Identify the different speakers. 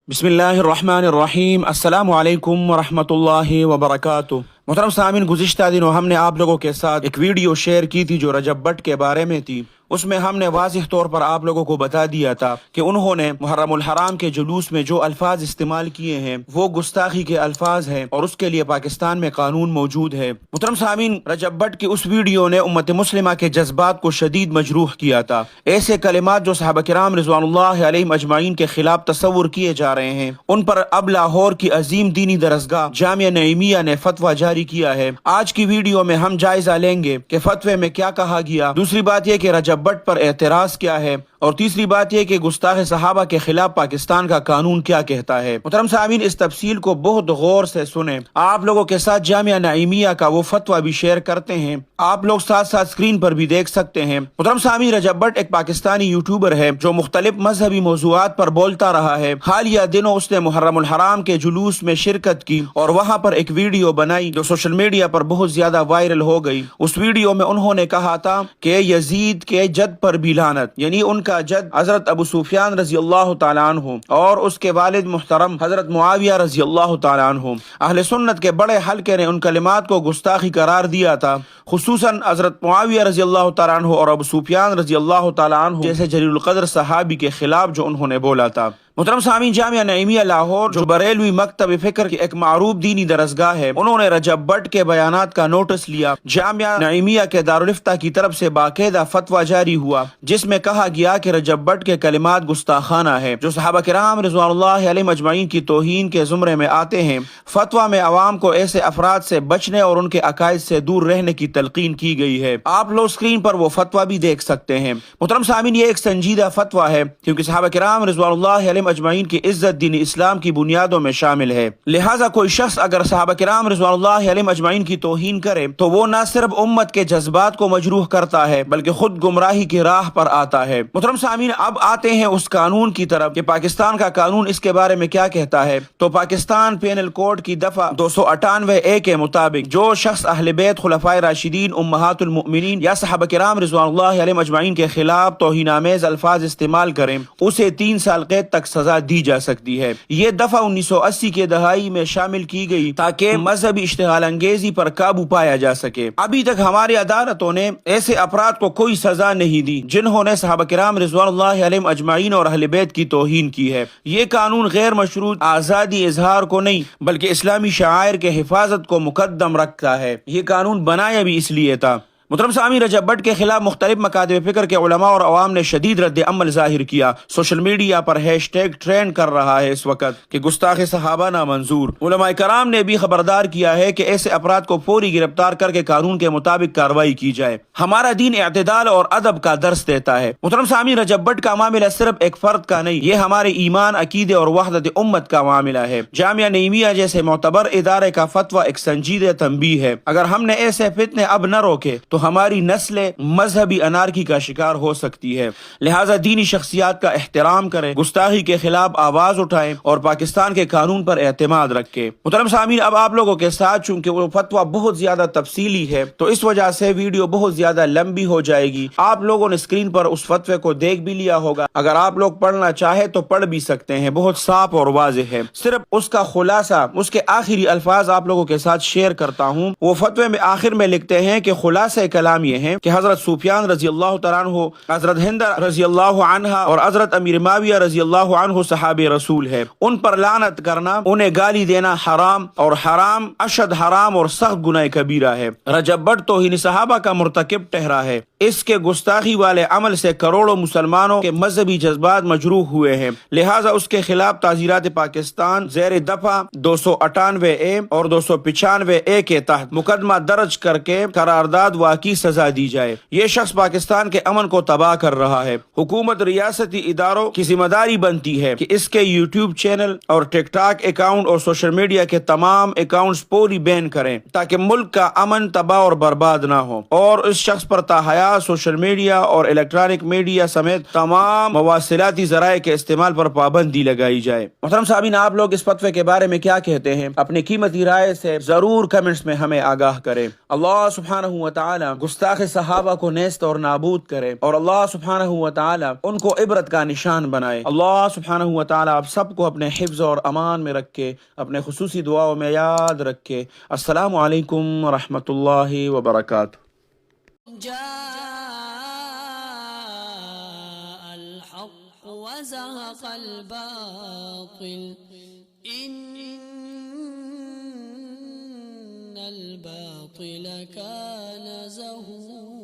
Speaker 1: بسم اللہ الرحمن الرحیم۔ السلام علیکم ورحمۃ اللہ وبرکاتہ۔ محترم سامعین، گزشتہ دنوں ہم نے آپ لوگوں کے ساتھ ایک ویڈیو شیئر کی تھی جو رجب بٹ کے بارے میں تھی۔ اس میں ہم نے واضح طور پر آپ لوگوں کو بتا دیا تھا کہ انہوں نے محرم الحرام کے جلوس میں جو الفاظ استعمال کیے ہیں وہ گستاخی کے الفاظ ہیں اور اس کے لیے پاکستان میں قانون موجود ہے۔ محترم سامعین، رجب بٹ کی اس ویڈیو نے امت مسلمہ کے جذبات کو شدید مجروح کیا تھا۔ ایسے کلمات جو صحابہ کرام رضوان اللہ علیہم اجمعین کے خلاف تصور کیے جا رہے ہیں، ان پر اب لاہور کی عظیم دینی درسگاہ جامعہ نعیمیہ نے فتویٰ جاری کیا ہے۔ آج کی ویڈیو میں ہم جائزہ لیں گے کہ فتوے میں کیا کہا گیا، دوسری بات یہ کہ رجب بٹ پر اعتراض کیا ہے، اور تیسری بات یہ کہ گستاخ صحابہ کے خلاف پاکستان کا قانون کیا کہتا ہے۔ محترم سامعین، اس تفصیل کو بہت غور سے سنیں۔ آپ لوگوں کے ساتھ جامعہ نعیمیہ کا وہ فتویٰ بھی شیئر کرتے ہیں، آپ لوگ ساتھ ساتھ اسکرین پر بھی دیکھ سکتے ہیں۔ محترم سامعین، رجب بٹ ایک پاکستانی یوٹیوبر ہے جو مختلف مذہبی موضوعات پر بولتا رہا ہے۔ حالیہ دنوں اس نے محرم الحرام کے جلوس میں شرکت کی اور وہاں پر ایک ویڈیو بنائی جو سوشل میڈیا پر بہت زیادہ وائرل ہو گئی۔ اس ویڈیو میں انہوں نے کہا تھا کہ یزید کے جد پر بھی لعنت، یعنی ان کا جد حضرت ابو سفیان رضی اللہ تعالیٰ عنہ اور اس کے والد محترم حضرت معاویہ رضی اللہ تعالیٰ عنہ۔ اہل سنت کے بڑے حلقے نے ان کلمات کو گستاخی قرار دیا تھا، خصوصاً حضرت معاویہ رضی اللہ تعالیٰ عنہ اور ابو سفیان رضی اللہ تعالیٰ عنہ جیسے جلیل القدر صحابی کے خلاف جو انہوں نے بولا تھا۔ محترم سامعین، جامعہ نعیمیہ لاہور جو بریلوی مکتب فکر کی ایک معروف دینی درسگاہ ہے، انہوں نے رجب بٹ کے بیانات کا نوٹس لیا۔ جامعہ نعیمیہ کے دارالافتاء کی طرف سے باقاعدہ فتویٰ جاری ہوا جس میں کہا گیا کہ رجب بٹ کے کلمات گستاخانہ ہے جو صحابہ کرام رضوان اللہ علیہم اجمعین کی توہین کے زمرے میں آتے ہیں۔ فتویٰ میں عوام کو ایسے افراد سے بچنے اور ان کے عقائد سے دور رہنے کی تلقین کی گئی ہے۔ آپ لوگ اسکرین پر وہ فتویٰ بھی دیکھ سکتے ہیں۔ محترم سامعین، یہ ایک سنجیدہ فتویٰ ہے کیونکہ صحابہ کرام رضوان اللہ علیہم اجمعین کی عزت دین اسلام کی بنیادوں میں شامل ہے، لہٰذا کوئی شخص اگر صحابہ کرام رضوان اللہ علیہم اجمعین کی توہین کرے تو وہ نہ صرف امت کے جذبات کو مجروح کرتا ہے بلکہ خود گمراہی کی راہ پر آتا ہے۔ محترم سامعین، اب آتے ہیں اس قانون کی طرف کہ پاکستان کا قانون اس کے بارے میں کیا کہتا ہے۔ تو پاکستان پینل کوڈ کی دفعہ 298A کے مطابق جو شخص اہل بیت خلفائے راشدین امہات المؤمنین یا صحابہ کرام رضوان اللہ علیہم اجمعین کے خلاف توہین آمیز الفاظ استعمال کریں اسے 3 سال قید تک سزا دی جا سکتی ہے۔ یہ دفعہ 1980 کے دہائی میں شامل کی گئی تاکہ مذہبی اشتعال انگیزی پر قابو پایا جا سکے۔ ابھی تک ہماری عدالتوں نے ایسے افراد کو کوئی سزا نہیں دی جنہوں نے صحابہ کرام رضوان اللہ علیہم اجمعین اور اہل بیت کی توہین کی ہے۔ یہ قانون غیر مشروط آزادی اظہار کو نہیں بلکہ اسلامی شعائر کے حفاظت کو مقدم رکھتا ہے۔ یہ قانون بنایا بھی اس لیے تھا۔ محترم سامعین، رجب بٹ کے خلاف مختلف مکاتب فکر کے علماء اور عوام نے شدید رد عمل ظاہر کیا۔ سوشل میڈیا پر ہیش ٹیگ ٹرینڈ کر رہا ہے اس وقت کہ گستاخ صحابہ نامنظور۔ علماء کرام نے بھی خبردار کیا ہے کہ ایسے افراد کو فوری گرفتار کر کے قانون کے مطابق کارروائی کی جائے۔ ہمارا دین اعتدال اور ادب کا درس دیتا ہے۔ محترم سامعین، رجب بٹ کا معاملہ صرف ایک فرد کا نہیں، یہ ہمارے ایمان، عقیدے اور وحدت امت کا معاملہ ہے۔ جامعہ نعیمیہ جیسے معتبر ادارے کا فتویٰ ایک سنجیدہ تنبیہ ہے۔ اگر ہم نے ایسے فتنے اب نہ روکے تو ہماری نسل مذہبی انارکی کا شکار ہو سکتی ہے، لہٰذا دینی شخصیات کا احترام کریں، گستاخی کے خلاف آواز اٹھائیں اور پاکستان کے قانون پر اعتماد رکھیں۔ محترم سامعین، اب آپ لوگوں کے ساتھ چونکہ وہ فتویٰ بہت زیادہ تفصیلی ہے تو اس وجہ سے ویڈیو بہت زیادہ لمبی ہو جائے گی۔ آپ لوگوں نے اسکرین پر اس فتوے کو دیکھ بھی لیا ہوگا، اگر آپ لوگ پڑھنا چاہے تو پڑھ بھی سکتے ہیں، بہت صاف اور واضح ہے۔ صرف اس کا خلاصہ، اس کے آخری الفاظ آپ لوگوں کے ساتھ شیئر کرتا ہوں۔ وہ فتوے میں آخر میں لکھتے ہیں کہ خلاصہ کلام یہ ہے کہ حضرت سفیان رضی اللہ تعالیٰ عنہ، حضرت ہند رضی اللہ عنہ اور حضرت امیر معاویہ رضی اللہ عنہ صحابہ رسول ہے، ان پر لعنت کرنا، انہیں گالی دینا حرام اور حرام اشد حرام اور سخت گناہ کبیرہ ہے۔ رجب بٹ توہین صحابہ کا مرتکب ٹھہرا ہے۔ اس کے گستاخی والے عمل سے کروڑوں مسلمانوں کے مذہبی جذبات مجروح ہوئے ہیں، لہٰذا اس کے خلاف تعزیرات پاکستان زیر دفعہ 298A اور 295A کے تحت مقدمہ درج کر کے قرارداد واقعی سزا دی جائے۔ یہ شخص پاکستان کے امن کو تباہ کر رہا ہے۔ حکومت ریاستی اداروں کی ذمہ داری بنتی ہے کہ اس کے یوٹیوب چینل اور ٹک ٹاک اکاؤنٹ اور سوشل میڈیا کے تمام اکاؤنٹس پوری بین کریں تاکہ ملک کا امن تباہ اور برباد نہ ہو، اور اس شخص پر تاحیات سوشل میڈیا اور الیکٹرانک میڈیا سمیت تمام مواصلاتی ذرائع کے استعمال پر پابندی لگائی جائے۔ محترم صاحبین، آپ لوگ اس فتوے کے بارے میں کیا کہتے ہیں؟ اپنی قیمتی رائے سے ضرور کمنٹس میں ہمیں آگاہ کریں۔ اللہ سبحانہ و تعالی تعالی گستاخ صحابہ کو نیست اور نابود کرے اور اللہ سبحانہ و تعالی ان کو عبرت کا نشان بنائے۔ اللہ سبحانہ و تعالی آپ سب کو اپنے حفظ اور امان میں رکھے، اپنے خصوصی دعاؤں میں یاد رکھے۔ السلام علیکم ورحمۃ اللہ وبرکاتہ۔
Speaker 2: الحق وزهق الباطل إن الباطل كان زهوقا